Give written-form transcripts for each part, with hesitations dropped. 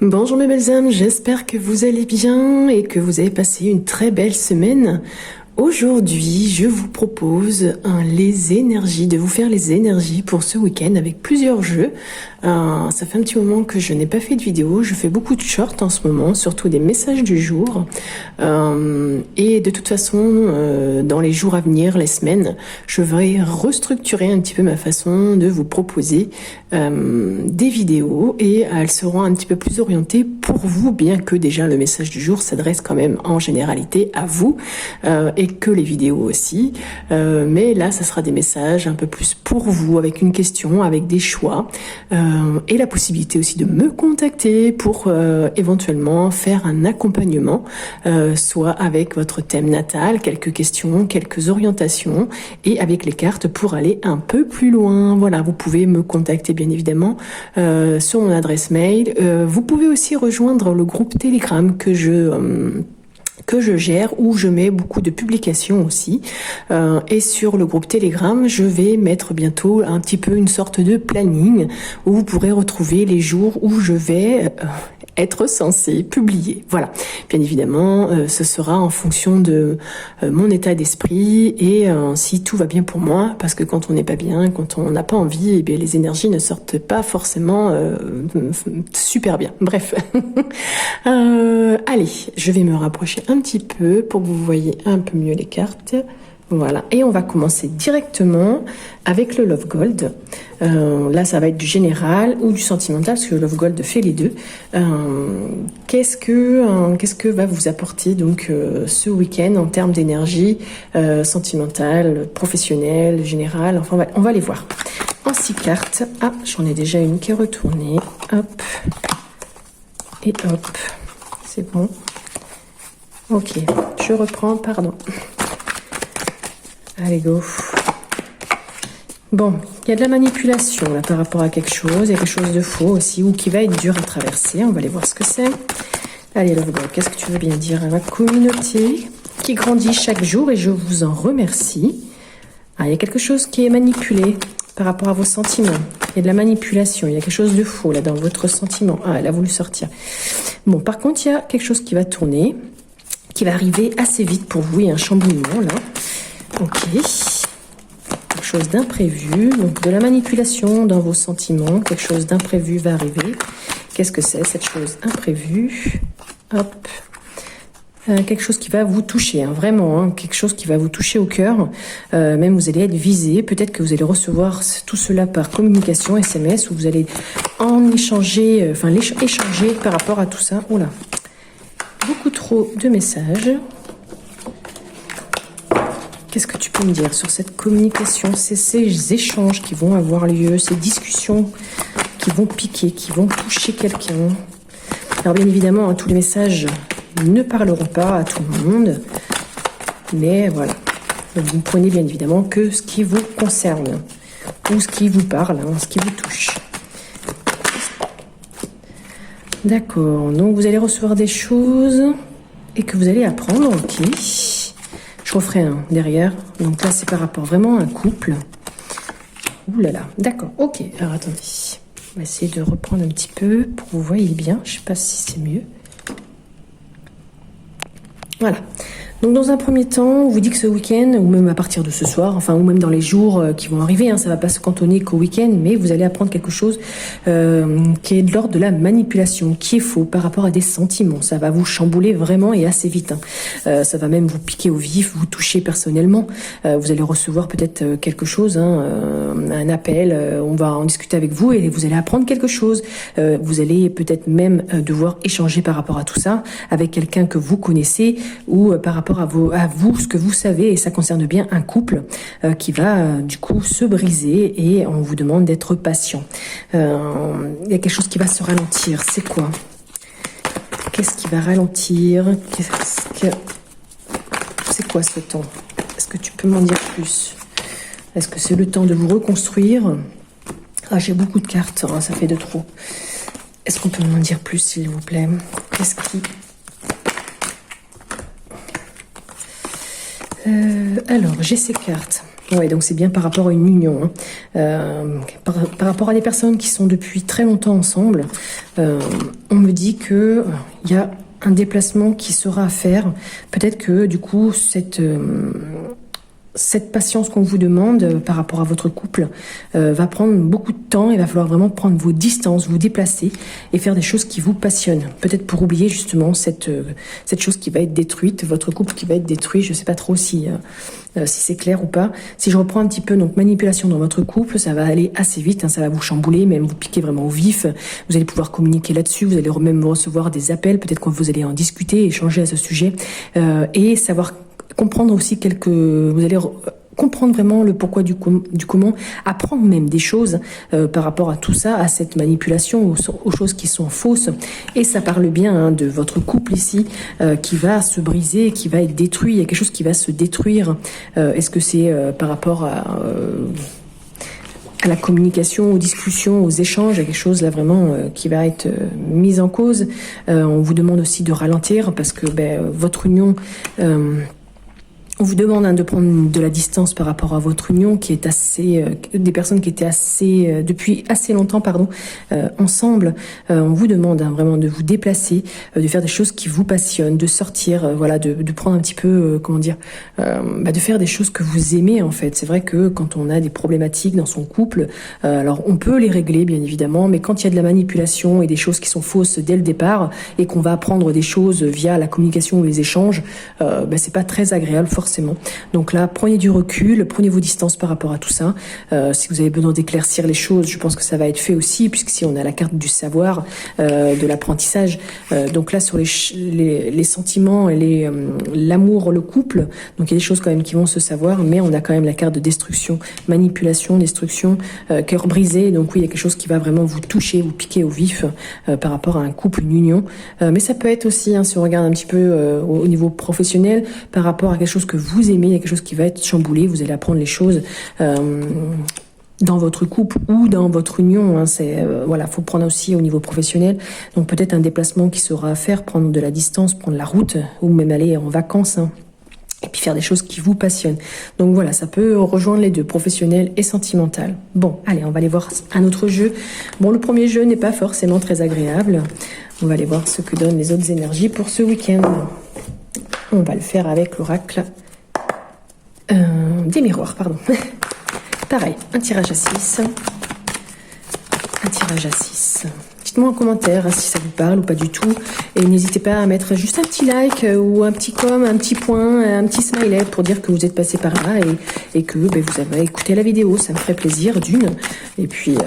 Bonjour mes belles âmes, j'espère que vous allez bien et que vous avez passé une très belle semaine. Aujourd'hui, je vous propose de vous faire les énergies pour ce week-end avec plusieurs jeux. Ça fait un petit moment que je n'ai pas fait de vidéo, je fais beaucoup de shorts en ce moment, surtout des messages du jour. Et de toute façon, dans les jours à venir, les semaines, je vais restructurer un petit peu ma façon de vous proposer des vidéos et elles seront un petit peu plus orientées pour vous, bien que déjà le message du jour s'adresse quand même en généralité à vous et que les vidéos aussi. Mais là, ça sera des messages un peu plus pour vous, avec une question, avec des choix et la possibilité aussi de me contacter pour éventuellement faire un accompagnement, soit avec votre thème natal, quelques questions, quelques orientations et avec les cartes pour aller un peu plus loin. Voilà, vous pouvez me contacter bien évidemment sur mon adresse mail. Vous pouvez aussi rejoindre le groupe Telegram que je gère, où je mets beaucoup de publications aussi. Et sur le groupe Telegram, je vais mettre bientôt un petit peu une sorte de planning où vous pourrez retrouver les jours où je vais être censée publier. Voilà. Bien évidemment, ce sera en fonction de mon état d'esprit et si tout va bien pour moi, parce que quand on n'est pas bien, quand on n'a pas envie, eh bien, les énergies ne sortent pas forcément super bien. Bref. Allez, je vais me rapprocher un petit peu pour que vous voyez un peu mieux les cartes. Voilà, et on va commencer directement avec le Love Gold. Là, ça va être du général ou du sentimental, parce que le Love Gold fait les deux. Qu'est-ce que va vous apporter donc ce week-end en termes d'énergie sentimentale, professionnelle, générale? Enfin, on va les voir. En 6 cartes. Ah, j'en ai déjà une qui est retournée. Hop. Et hop. C'est bon. Ok, je reprends, pardon. Allez, go. Bon, il y a de la manipulation là par rapport à quelque chose. Il y a quelque chose de faux aussi ou qui va être dur à traverser. On va aller voir ce que c'est. Allez, Love God, qu'est-ce que tu veux bien dire à ma communauté qui grandit chaque jour et je vous en remercie. Ah, il y a quelque chose qui est manipulé par rapport à vos sentiments. Il y a de la manipulation. Il y a quelque chose de faux là dans votre sentiment. Ah, elle a voulu sortir. Bon, par contre, il y a quelque chose qui va tourner, qui va arriver assez vite pour vous. Il y a un chamboulement là. Ok, quelque chose d'imprévu, donc de la manipulation dans vos sentiments, quelque chose d'imprévu va arriver. Qu'est-ce que c'est cette chose imprévue? Hop, quelque chose qui va vous toucher, hein, vraiment, hein, quelque chose qui va vous toucher au cœur. Même vous allez être visé, peut-être que vous allez recevoir tout cela par communication, SMS, ou vous allez en échanger, échanger par rapport à tout ça. Oula, beaucoup trop de messages. Qu'est-ce que tu peux me dire sur cette communication, ces échanges qui vont avoir lieu, ces discussions qui vont piquer, qui vont toucher quelqu'un? Alors bien évidemment, hein, tous les messages ne parleront pas à tout le monde, mais voilà. Vous ne prenez bien évidemment que ce qui vous concerne, ou ce qui vous parle, hein, ce qui vous touche. D'accord, donc vous allez recevoir des choses et que vous allez apprendre, ok. Je referai un derrière. Donc là, c'est par rapport vraiment à un couple. Ouh là là. D'accord. Ok. Alors attendez. On va essayer de reprendre un petit peu pour que vous voyez bien. Je ne sais pas si c'est mieux. Voilà. Donc dans un premier temps, on vous dit que ce week-end, ou même à partir de ce soir, enfin ou même dans les jours qui vont arriver, hein, ça va pas se cantonner qu'au week-end, mais vous allez apprendre quelque chose qui est de l'ordre de la manipulation, qui est faux par rapport à des sentiments. Ça va vous chambouler vraiment et assez vite. Hein. Ça va même vous piquer au vif, vous toucher personnellement. Vous allez recevoir peut-être quelque chose, hein, un appel, on va en discuter avec vous et vous allez apprendre quelque chose. Vous allez peut-être même devoir échanger par rapport à tout ça avec quelqu'un que vous connaissez ou par rapport à vous, ce que vous savez, et ça concerne bien un couple qui va du coup se briser et on vous demande d'être patient. Il y a quelque chose qui va se ralentir, c'est quoi? Qu'est-ce qui va ralentir? C'est quoi ce temps? Est-ce que tu peux m'en dire plus? Est-ce que c'est le temps de vous reconstruire? Ah, j'ai beaucoup de cartes, hein, ça fait de trop. Est-ce qu'on peut m'en dire plus, s'il vous plaît? Qu'est-ce qui... Alors, j'ai ces cartes. Ouais, donc c'est bien par rapport à une union. Hein. Par rapport à des personnes qui sont depuis très longtemps ensemble, on me dit que il y a un déplacement qui sera à faire. Peut-être que du coup, cette patience qu'on vous demande par rapport à votre couple va prendre beaucoup de temps. Il va falloir vraiment prendre vos distances, vous déplacer et faire des choses qui vous passionnent. Peut-être pour oublier justement cette chose qui va être détruite, votre couple qui va être détruit. Je ne sais pas trop si c'est clair ou pas. Si je reprends un petit peu, donc manipulation dans votre couple, ça va aller assez vite, hein, ça va vous chambouler, même vous piquer vraiment au vif. Vous allez pouvoir communiquer là-dessus, vous allez même recevoir des appels, peut-être que vous allez en discuter, échanger à ce sujet et savoir comprendre aussi vous allez comprendre vraiment le pourquoi du comment, apprendre même des choses par rapport à tout ça, à cette manipulation, aux choses qui sont fausses. Et ça parle bien hein, de votre couple ici qui va se briser, qui va être détruit. Il y a quelque chose qui va se détruire. Est-ce que c'est par rapport à la communication, aux discussions, aux échanges, il y a quelque chose là vraiment qui va être mis en cause. On vous demande aussi de ralentir parce que votre union... on vous demande hein, de prendre de la distance par rapport à votre union qui est assez... des personnes qui étaient assez depuis assez longtemps ensemble. On vous demande hein, vraiment de vous déplacer, de faire des choses qui vous passionnent, de sortir, voilà, de prendre un petit peu, de faire des choses que vous aimez en fait. C'est vrai que quand on a des problématiques dans son couple, alors on peut les régler bien évidemment, mais quand il y a de la manipulation et des choses qui sont fausses dès le départ et qu'on va apprendre des choses via la communication ou les échanges, c'est pas très agréable forcément. Donc là, prenez du recul, prenez vos distances par rapport à tout ça. Si vous avez besoin d'éclaircir les choses, je pense que ça va être fait aussi, puisque si on a la carte du savoir, de l'apprentissage. Donc là, sur les sentiments et l'amour, le couple, donc il y a des choses quand même qui vont se savoir, mais on a quand même la carte de destruction, manipulation, destruction, cœur brisé. Donc oui, il y a quelque chose qui va vraiment vous toucher, vous piquer au vif par rapport à un couple, une union. Mais ça peut être aussi, hein, si on regarde un petit peu au niveau professionnel, par rapport à quelque chose que vous aimez, il y a quelque chose qui va être chamboulé, vous allez apprendre les choses dans votre couple ou dans votre union, hein, faut prendre aussi au niveau professionnel, donc peut-être un déplacement qui sera à faire, prendre de la distance, prendre la route, ou même aller en vacances, hein, et puis faire des choses qui vous passionnent. Donc voilà, ça peut rejoindre les deux, professionnel et sentimental. Bon, allez, on va aller voir un autre jeu. Bon, le premier jeu n'est pas forcément très agréable. On va aller voir ce que donnent les autres énergies pour ce week-end. On va le faire avec l'oracle des miroirs, pardon. Pareil, un tirage à 6. Un tirage à 6. Dites-moi en commentaire si ça vous parle ou pas du tout. Et n'hésitez pas à mettre juste un petit like ou un petit com, un petit point, un petit smiley pour dire que vous êtes passé par là et que vous avez écouté la vidéo. Ça me ferait plaisir d'une. Et puis,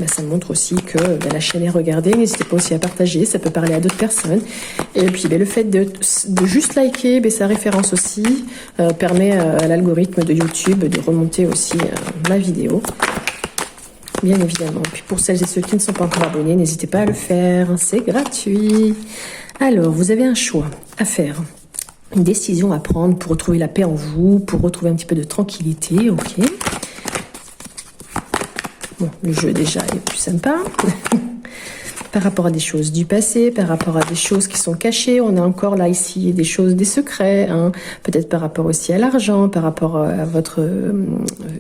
ça me montre aussi que la chaîne est regardée. N'hésitez pas aussi à partager, ça peut parler à d'autres personnes. Et puis, le fait de juste liker, ça référence aussi, permet à l'algorithme de YouTube de remonter aussi ma vidéo. Bien évidemment. Puis pour celles et ceux qui ne sont pas encore abonnés, n'hésitez pas à le faire. C'est gratuit. Alors, vous avez un choix à faire. Une décision à prendre pour retrouver la paix en vous, pour retrouver un petit peu de tranquillité. Ok. Bon, le jeu déjà est plus sympa. Par rapport à des choses du passé, par rapport à des choses qui sont cachées. On a encore là, ici, des choses, des secrets. Hein. Peut-être par rapport aussi à l'argent, par rapport à votre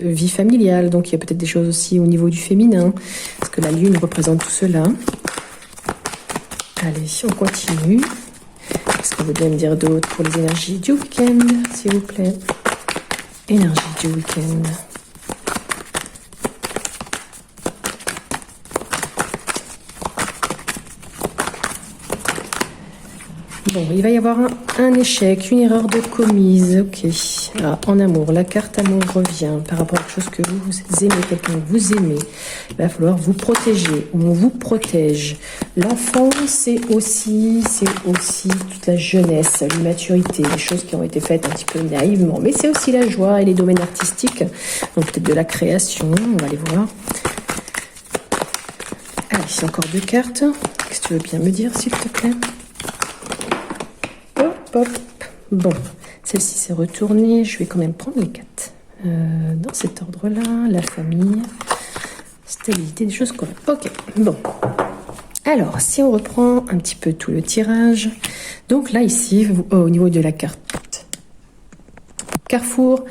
vie familiale. Donc, il y a peut-être des choses aussi au niveau du féminin. Parce que la lune représente tout cela. Allez, on continue. Qu'est-ce que vous devez me dire d'autre pour les énergies du week-end, s'il vous plaît? Énergie du week-end. Bon, il va y avoir un échec, une erreur de commise, ok. Ah, en amour, la carte amour revient par rapport à quelque chose que vous aimez, quelqu'un que vous aimez. Il va falloir vous protéger, ou on vous protège. L'enfant, c'est aussi toute la jeunesse, l'immaturité, les choses qui ont été faites un petit peu naïvement. Mais c'est aussi la joie et les domaines artistiques, donc peut-être de la création, on va les voir. Allez, ici encore 2 cartes. Qu'est-ce que tu veux bien me dire, s'il te plaît? Hop. Bon, celle-ci s'est retournée. Je vais quand même prendre les 4. Dans cet ordre-là, la famille, stabilité, des choses correctes. Ok, bon. Alors, si on reprend un petit peu tout le tirage. Donc là, ici, au niveau de la carte carrefour,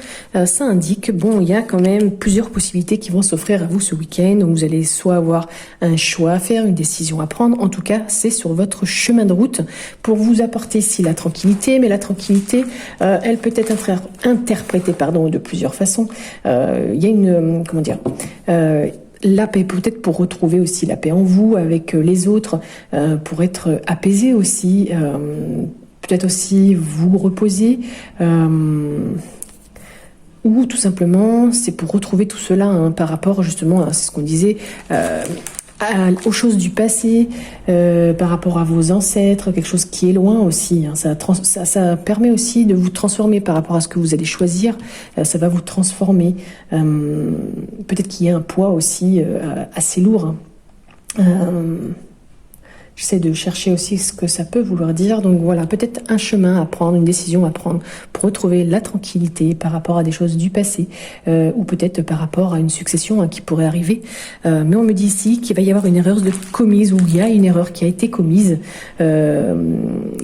ça indique, bon, il y a quand même plusieurs possibilités qui vont s'offrir à vous ce week-end, où vous allez soit avoir un choix à faire, une décision à prendre, en tout cas, c'est sur votre chemin de route pour vous apporter ici la tranquillité, mais la tranquillité, elle peut être interprétée, de plusieurs façons. Il y a une, la paix, peut-être pour retrouver aussi la paix en vous, avec les autres, pour être apaisé aussi, peut-être aussi vous reposer, ou tout simplement c'est pour retrouver tout cela par rapport justement à ce qu'on disait, aux choses du passé, par rapport à vos ancêtres, quelque chose qui est loin aussi. Ça permet aussi de vous transformer par rapport à ce que vous allez choisir. Ça va vous transformer. Peut-être qu'il y a un poids aussi assez lourd. J'essaie de chercher aussi ce que ça peut vouloir dire. Donc voilà, peut-être un chemin à prendre, une décision à prendre pour retrouver la tranquillité par rapport à des choses du passé, ou peut-être par rapport à une succession qui pourrait arriver. Mais on me dit ici qu'il va y avoir une erreur commise, ou il y a une erreur qui a été commise. Il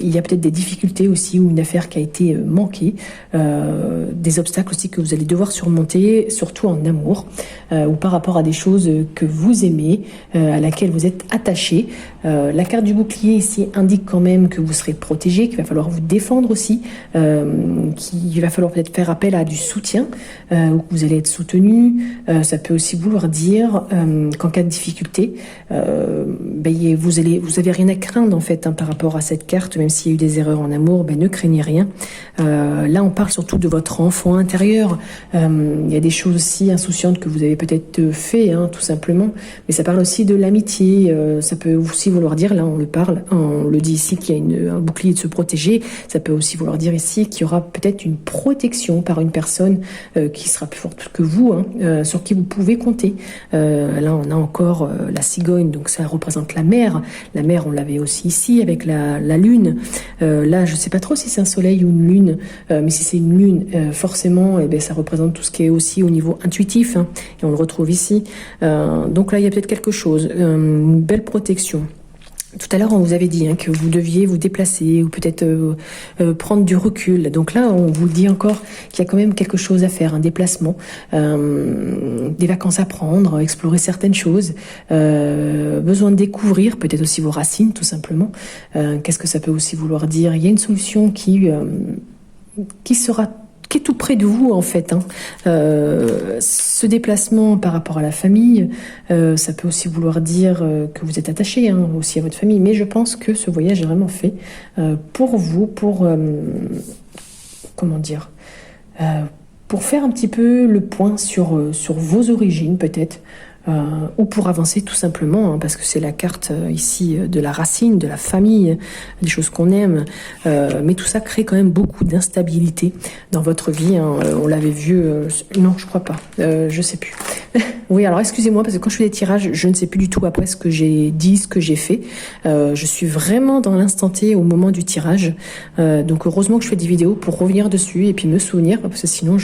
y a peut-être des difficultés aussi, ou une affaire qui a été manquée, des obstacles aussi que vous allez devoir surmonter, surtout en amour, ou par rapport à des choses que vous aimez, à laquelle vous êtes attaché. La carte du bouclier ici indique quand même que vous serez protégé, qu'il va falloir vous défendre aussi, qu'il va falloir peut-être faire appel à du soutien, ou que vous allez être soutenu. Ça peut aussi vouloir dire qu'en cas de difficulté, vous avez rien à craindre en fait par rapport à cette carte, même s'il y a eu des erreurs en amour, ne craignez rien. Là, on parle surtout de votre enfant intérieur. Il y a des choses aussi insouciantes que vous avez peut-être fait, tout simplement, mais ça parle aussi de l'amitié. Ça peut aussi vouloir dire, là on le dit ici qu'il y a un bouclier de se protéger. Ça peut aussi vouloir dire ici qu'il y aura peut-être une protection par une personne qui sera plus forte que vous, sur qui vous pouvez compter. Là on a encore la cigogne, donc ça représente la mer. La mer, on l'avait aussi ici avec la lune. Là je sais pas trop si c'est un soleil ou une lune, mais si c'est une lune, forcément ça représente tout ce qui est aussi au niveau intuitif, et on le retrouve ici. Donc là il y a peut-être quelque chose, une belle protection. Tout à l'heure, on vous avait dit que vous deviez vous déplacer ou peut-être prendre du recul. Donc là, on vous dit encore qu'il y a quand même quelque chose à faire, un déplacement, des vacances à prendre, explorer certaines choses, besoin de découvrir peut-être aussi vos racines, tout simplement. Qu'est-ce que ça peut aussi vouloir dire? Il y a une solution qui est tout près de vous en fait. Ce déplacement par rapport à la famille, ça peut aussi vouloir dire que vous êtes attaché aussi à votre famille, mais je pense que ce voyage est vraiment fait pour vous, pour pour faire un petit peu le point sur vos origines peut-être, ou pour avancer tout simplement, parce que c'est la carte ici de la racine, de la famille, des choses qu'on aime, mais tout ça crée quand même beaucoup d'instabilité dans votre vie. On l'avait vu, non je crois pas, je sais plus. Oui, alors excusez-moi, parce que quand je fais des tirages, je ne sais plus du tout après ce que j'ai dit, ce que j'ai fait. Je suis vraiment dans l'instant T au moment du tirage, donc heureusement que je fais des vidéos pour revenir dessus et puis me souvenir, parce que sinon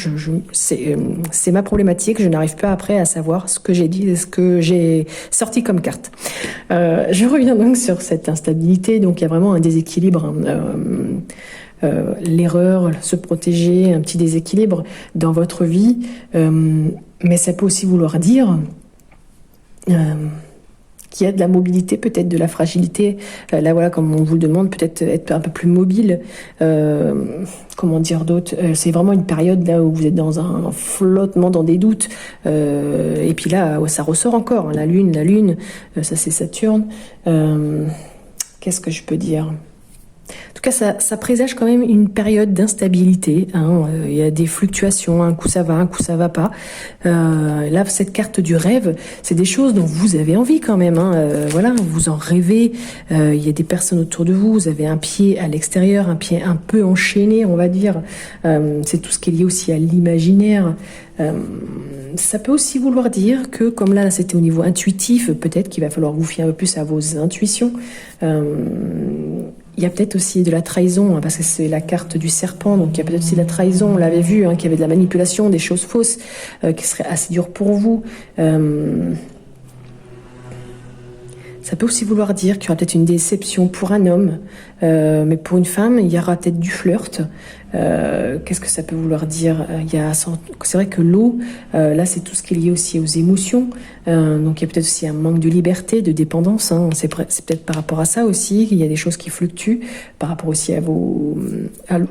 c'est ma problématique, je n'arrive pas après à savoir ce que j'ai dit, ce que j'ai sorti comme carte. Je reviens donc sur cette instabilité, donc il y a vraiment un déséquilibre, l'erreur, se protéger, un petit déséquilibre dans votre vie, mais ça peut aussi vouloir dire qu'il y a de la mobilité, peut-être de la fragilité. Là, voilà, comme on vous le demande, peut-être être un peu plus mobile. Comment dire d'autre, c'est vraiment une période là où vous êtes dans un flottement, dans des doutes. Et puis là, ça ressort encore. La lune, ça c'est Saturne. Qu'est-ce que je peux dire ? En tout cas, ça présage quand même une période d'instabilité. Il y a des fluctuations, un coup ça va, un coup ça va pas. Là, cette carte du rêve, c'est des choses dont vous avez envie quand même. Voilà, vous en rêvez. Il y a des personnes autour de vous. Vous avez un pied à l'extérieur, un pied un peu enchaîné, on va dire. C'est tout ce qui est lié aussi à l'imaginaire. Ça peut aussi vouloir dire que, comme là, c'était au niveau intuitif, peut-être qu'il va falloir vous fier un peu plus à vos intuitions. Il y a peut-être aussi de la trahison, parce que c'est la carte du serpent, donc il y a peut-être aussi de la trahison, on l'avait vu, qu'il y avait de la manipulation, des choses fausses, qui seraient assez dures pour vous. Ça peut aussi vouloir dire qu'il y aura peut-être une déception pour un homme, mais pour une femme, il y aura peut-être du flirt. Qu'est-ce que ça peut vouloir dire? C'est vrai que l'eau, là, c'est tout ce qui est lié aussi aux émotions. Donc, il y a peut-être aussi un manque de liberté, de dépendance. Hein. C'est peut-être par rapport à ça aussi qu'il y a des choses qui fluctuent, par rapport aussi au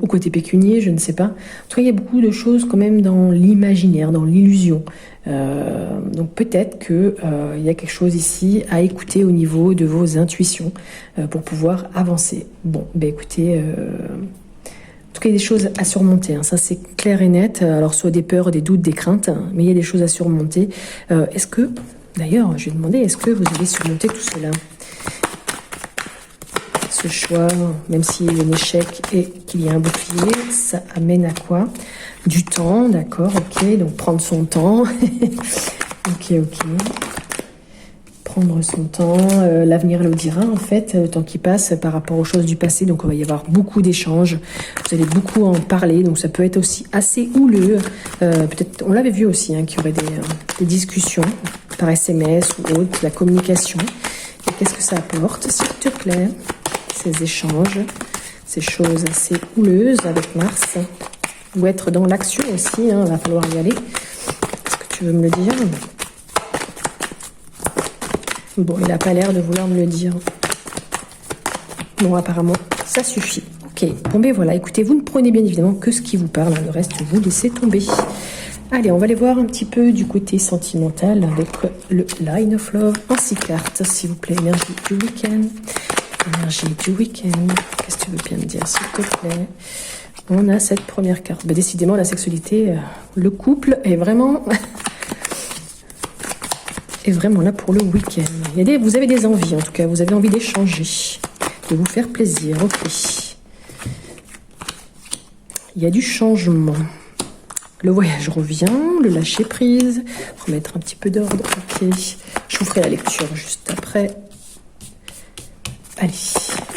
côté pécunier, je ne sais pas. En tout cas, il y a beaucoup de choses quand même dans l'imaginaire, dans l'illusion. Donc peut-être que il y a quelque chose ici à écouter au niveau de vos intuitions pour pouvoir avancer. Bon, ben écoutez, en tout cas il y a des choses à surmonter, hein, ça c'est clair et net. Alors soit des peurs, des doutes, des craintes, hein, mais il y a des choses à surmonter. Est-ce que, d'ailleurs, je vais demander, est-ce que vous allez surmonter tout cela? Ce choix, même s'il y a un échec et qu'il y a un bouclier, ça amène à quoi? Du temps, d'accord, ok, donc prendre son temps. ok. Prendre son temps, l'avenir le dira en fait, le temps qui passe par rapport aux choses du passé, donc il va y avoir beaucoup d'échanges, vous allez beaucoup en parler, donc ça peut être aussi assez houleux, peut-être, on l'avait vu aussi, hein, qu'il y aurait des discussions par SMS ou autre, la communication, et qu'est-ce que ça apporte, s'il te plaît, ces échanges, ces choses assez houleuses avec Mars, ou être dans l'action aussi, hein, va falloir y aller. Est-ce que tu veux me le dire? Bon, il n'a pas l'air de vouloir me le dire. Bon, apparemment, ça suffit. Ok, bon ben voilà, écoutez, vous ne prenez bien évidemment que ce qui vous parle, hein, le reste, vous laissez tomber. Allez, on va aller voir un petit peu du côté sentimental avec le Line of Love en 6 cartes, s'il vous plaît, énergie du week-end. Énergie du week-end, qu'est-ce que tu veux bien me dire, s'il te plaît? On a cette première carte. Ben, décidément, la sexualité, le couple est vraiment... est vraiment là pour le week-end. Vous avez des envies, en tout cas. Vous avez envie d'échanger, de vous faire plaisir. Ok. Il y a du changement. Le voyage revient, le lâcher prise, remettre un petit peu d'ordre. Ok. Je vous ferai la lecture juste après. Allez,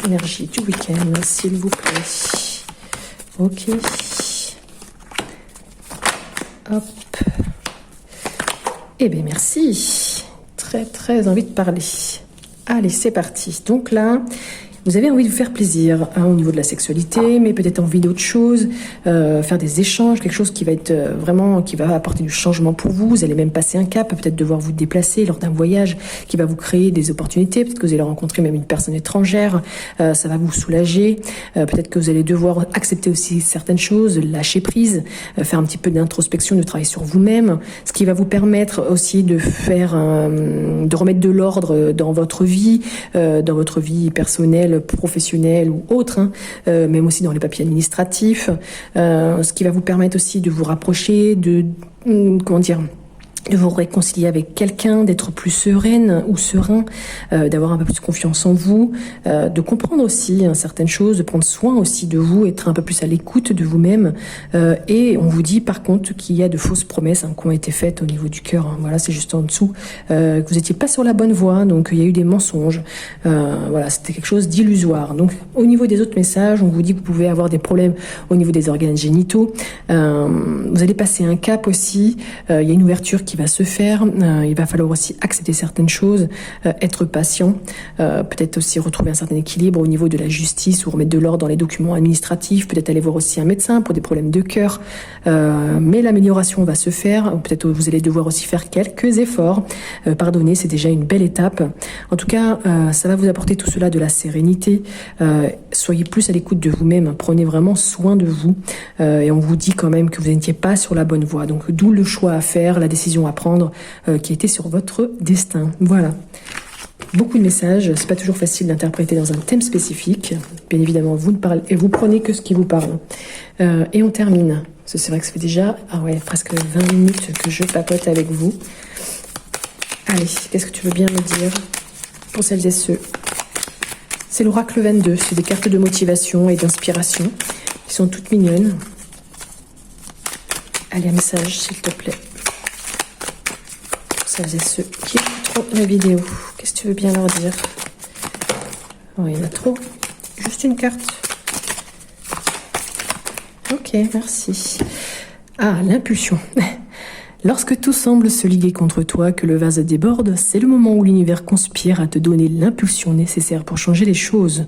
énergie du week-end, s'il vous plaît. Ok. Hop. Eh bien, merci. Très envie de parler. Allez, c'est parti. Donc là, vous avez envie de vous faire plaisir, hein, au niveau de la sexualité, mais peut-être envie d'autre chose, faire des échanges, quelque chose qui va être vraiment, qui va apporter du changement pour vous. Vous allez même passer un cap, peut-être devoir vous déplacer lors d'un voyage qui va vous créer des opportunités. Peut-être que vous allez rencontrer même une personne étrangère, ça va vous soulager. Peut-être que vous allez devoir accepter aussi certaines choses, lâcher prise, faire un petit peu d'introspection, de travail sur vous-même, ce qui va vous permettre aussi de faire, de remettre de l'ordre dans votre vie personnelle, professionnel ou autre, hein, même aussi dans les papiers administratifs, ce qui va vous permettre aussi de vous rapprocher, de vous réconcilier avec quelqu'un, d'être plus sereine ou serein, d'avoir un peu plus confiance en vous, de comprendre aussi, hein, certaines choses, de prendre soin aussi de vous, être un peu plus à l'écoute de vous-même. Et on vous dit par contre qu'il y a de fausses promesses, hein, qui ont été faites au niveau du cœur. Hein. Voilà, c'est juste en dessous, que vous n'étiez pas sur la bonne voie, donc il y a eu des mensonges. Voilà, c'était quelque chose d'illusoire. Donc au niveau des autres messages, on vous dit que vous pouvez avoir des problèmes au niveau des organes génitaux. Vous allez passer un cap aussi. Il y a une ouverture qui va se faire, il va falloir aussi accepter certaines choses, être patient, peut-être aussi retrouver un certain équilibre au niveau de la justice ou remettre de l'ordre dans les documents administratifs, peut-être aller voir aussi un médecin pour des problèmes de cœur, mais l'amélioration va se faire, peut-être vous allez devoir aussi faire quelques efforts, pardonner, c'est déjà une belle étape. En tout cas, ça va vous apporter tout cela, de la sérénité, soyez plus à l'écoute de vous-même, prenez vraiment soin de vous, et on vous dit quand même que vous n'étiez pas sur la bonne voie, donc d'où le choix à faire, la décision à prendre, qui était sur votre destin. Voilà. Beaucoup de messages, c'est pas toujours facile d'interpréter dans un thème spécifique. Bien évidemment, vous ne parlez et vous prenez que ce qui vous parle. Et on termine. C'est vrai que ça fait déjà presque 20 minutes que je papote avec vous. Allez, qu'est-ce que tu veux bien me dire pour celles et ceux? C'est l'oracle 22, c'est des cartes de motivation et d'inspiration qui sont toutes mignonnes. Allez, un message, s'il te plaît. Celles et ceux qui écouteront la vidéo. Qu'est-ce que tu veux bien leur dire? Oh, il y en a trop. Juste une carte. Ok, merci. Ah, l'impulsion. Lorsque tout semble se liguer contre toi, que le vase déborde, c'est le moment où l'univers conspire à te donner l'impulsion nécessaire pour changer les choses.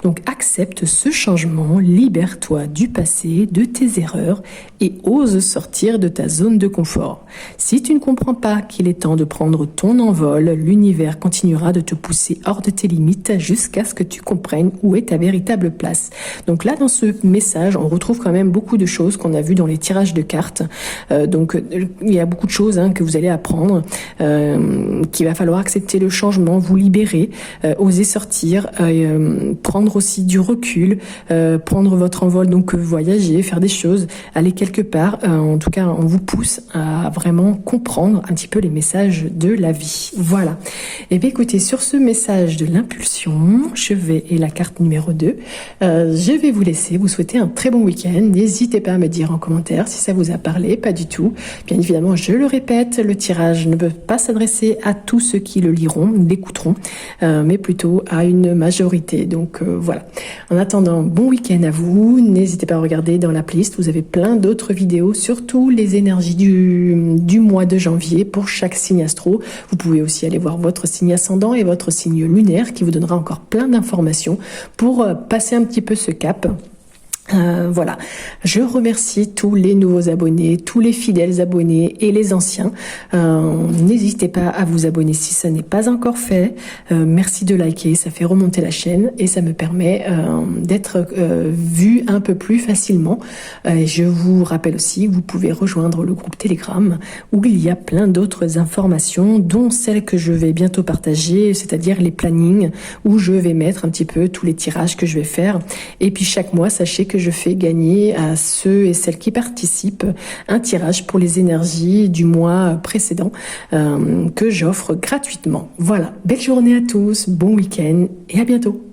Donc accepte ce changement, libère-toi du passé, de tes erreurs et ose sortir de ta zone de confort. Si tu ne comprends pas qu'il est temps de prendre ton envol, l'univers continuera de te pousser hors de tes limites jusqu'à ce que tu comprennes où est ta véritable place. Donc là, dans ce message, on retrouve quand même beaucoup de choses qu'on a vues dans les tirages de cartes. Il y a beaucoup de choses que vous allez apprendre, qu'il va falloir accepter le changement, vous libérer, oser sortir, prendre aussi du recul, prendre votre envol, donc voyager, faire des choses, aller quelque part. En tout cas, on vous pousse à vraiment comprendre un petit peu les messages de la vie. Voilà. Et bien écoutez, sur ce message de l'impulsion, et la carte numéro 2, je vais vous laisser, vous souhaiter un très bon week-end. N'hésitez pas à me dire en commentaire si ça vous a parlé, pas du tout. Bien évidemment, je le répète, le tirage ne peut pas s'adresser à tous ceux qui le liront, l'écouteront, mais plutôt à une majorité. Donc voilà. En attendant, bon week-end à vous. N'hésitez pas à regarder dans la playlist. Vous avez plein d'autres vidéos, surtout les énergies du mois de janvier pour chaque signe astro. Vous pouvez aussi aller voir votre signe ascendant et votre signe lunaire qui vous donnera encore plein d'informations pour passer un petit peu ce cap. Voilà, je remercie tous les nouveaux abonnés, tous les fidèles abonnés et les anciens. N'hésitez pas à vous abonner si ça n'est pas encore fait. Merci de liker, ça fait remonter la chaîne et ça me permet d'être vu un peu plus facilement. Je vous rappelle aussi, vous pouvez rejoindre le groupe Telegram où il y a plein d'autres informations, dont celles que je vais bientôt partager, c'est-à-dire les plannings où je vais mettre un petit peu tous les tirages que je vais faire. Et puis chaque mois, sachez que je fais gagner à ceux et celles qui participent un tirage pour les énergies du mois précédent que j'offre gratuitement. Voilà, belle journée à tous, bon week-end et à bientôt.